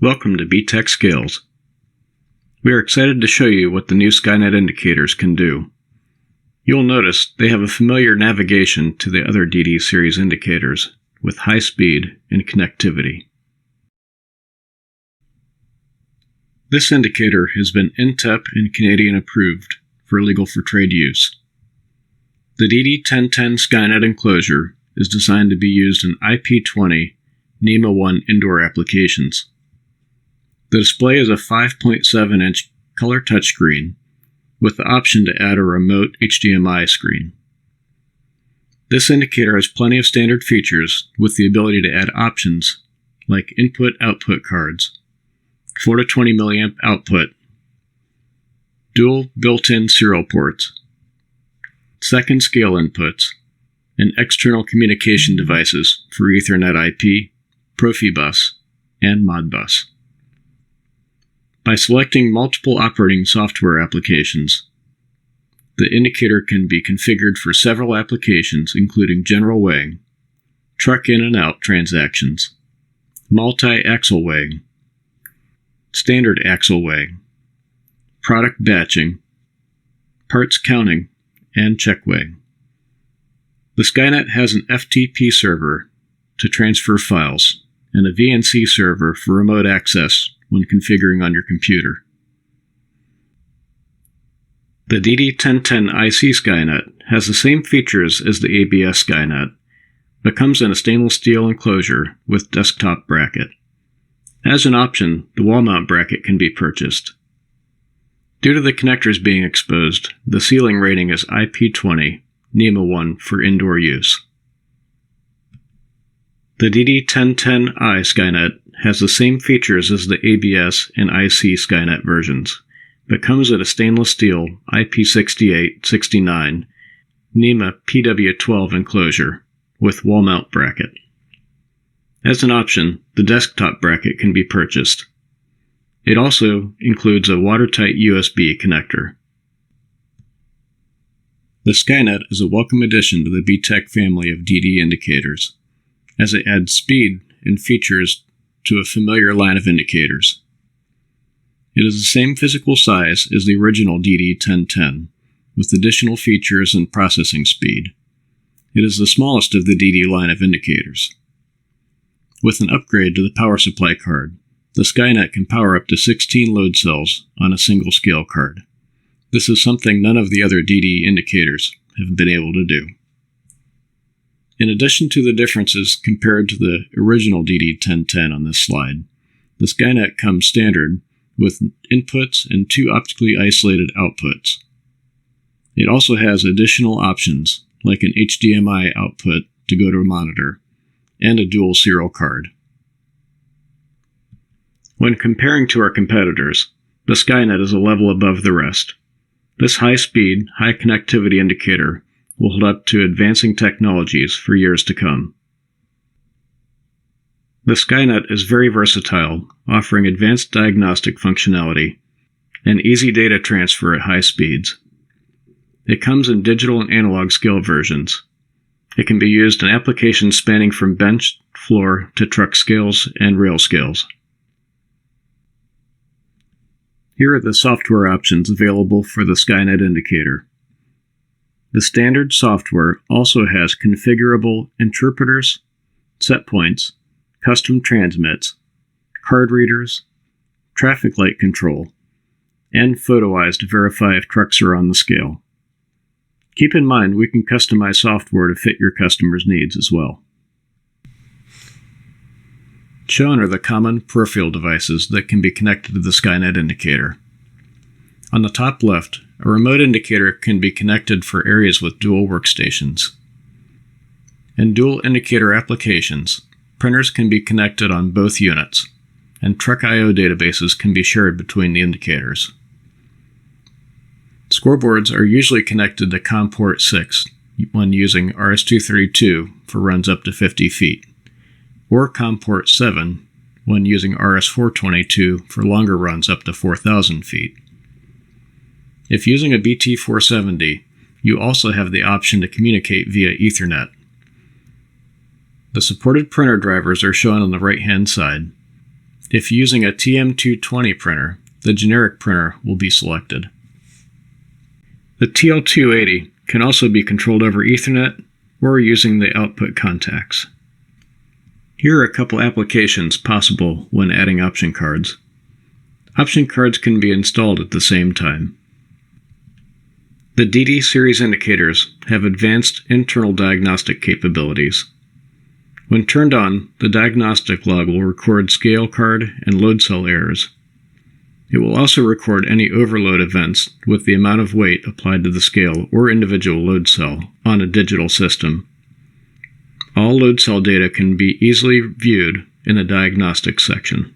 Welcome to B-TEK Scales. We are excited to show you what the new Skynet indicators can do. You'll notice they have a familiar navigation to the other DD series indicators with high speed and connectivity. This indicator has been NTEP and Canadian approved for legal for trade use. The DD1010 Skynet enclosure is designed to be used in IP20 NEMA 1 indoor applications. The display is a 5.7-inch color touchscreen with the option to add a remote HDMI screen. This indicator has plenty of standard features with the ability to add options like input-output cards, 4 to 20 milliamp output, dual built-in serial ports, second scale inputs, and external communication devices for Ethernet IP, Profibus, and Modbus. By selecting multiple operating software applications, the indicator can be configured for several applications including general weighing, truck in and out transactions, multi-axle weighing, standard axle weighing, product batching, parts counting, and check weighing. The Skynet has an FTP server to transfer files and a VNC server for remote access when configuring on your computer. The DD1010 IC Skynet has the same features as the ABS Skynet, but comes in a stainless steel enclosure with desktop bracket. As an option, the wall mount bracket can be purchased. Due to the connectors being exposed, the ceiling rating is IP20 NEMA 1 for indoor use. The DD1010i Skynet has the same features as the ABS and IC Skynet versions, but comes in a stainless steel IP68-69 NEMA PW12 enclosure with wall mount bracket. As an option, the desktop bracket can be purchased. It also includes a watertight USB connector. The Skynet is a welcome addition to the B-TEK family of DD indicators, as it adds speed and features to a familiar line of indicators. It is the same physical size as the original DD1010, with additional features and processing speed. It is the smallest of the DD line of indicators. With an upgrade to the power supply card, the Skynet can power up to 16 load cells on a single scale card. This is something none of the other DD indicators have been able to do. In addition to the differences compared to the original DD1010 on this slide, the Skynet comes standard with inputs and 2 optically isolated outputs. It also has additional options like an HDMI output to go to a monitor and a dual serial card. When comparing to our competitors, the Skynet is a level above the rest. This high-speed, high-connectivity indicator will hold up to advancing technologies for years to come. The Skynet is very versatile, offering advanced diagnostic functionality and easy data transfer at high speeds. It comes in digital and analog scale versions. It can be used in applications spanning from bench, floor, to truck scales and rail scales. Here are the software options available for the Skynet indicator. The standard software also has configurable interpreters, set points, custom transmits, card readers, traffic light control, and photo eyes to verify if trucks are on the scale. Keep in mind we can customize software to fit your customer's needs as well. Shown are the common peripheral devices that can be connected to the Skynet indicator. On the top left, a remote indicator can be connected for areas with dual workstations. In dual indicator applications, printers can be connected on both units, and truck I/O databases can be shared between the indicators. Scoreboards are usually connected to COM port 6 when using RS-232 for runs up to 50 feet, or COM port 7 when using RS-422 for longer runs up to 4,000 feet. If using a BT-470, you also have the option to communicate via Ethernet. The supported printer drivers are shown on the right-hand side. If using a TM220 printer, the generic printer will be selected. The TL280 can also be controlled over Ethernet or using the output contacts. Here are a couple applications possible when adding option cards. Option cards can be installed at the same time. The DD series indicators have advanced internal diagnostic capabilities. When turned on, the diagnostic log will record scale card and load cell errors. It will also record any overload events with the amount of weight applied to the scale or individual load cell on a digital system. All load cell data can be easily viewed in the diagnostics section.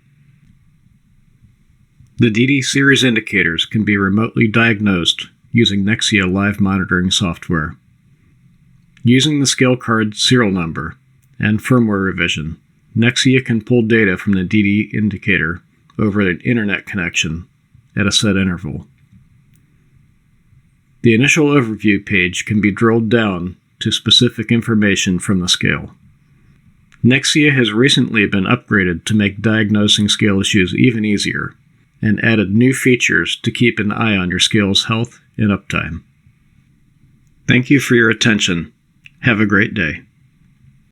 The DD series indicators can be remotely diagnosed using Nexia live monitoring software. Using the scale card serial number and firmware revision, Nexia can pull data from the DD indicator over an internet connection at a set interval. The initial overview page can be drilled down to specific information from the scale. Nexia has recently been upgraded to make diagnosing scale issues even easier, and added new features to keep an eye on your scale's health and uptime. Thank you for your attention. Have a great day.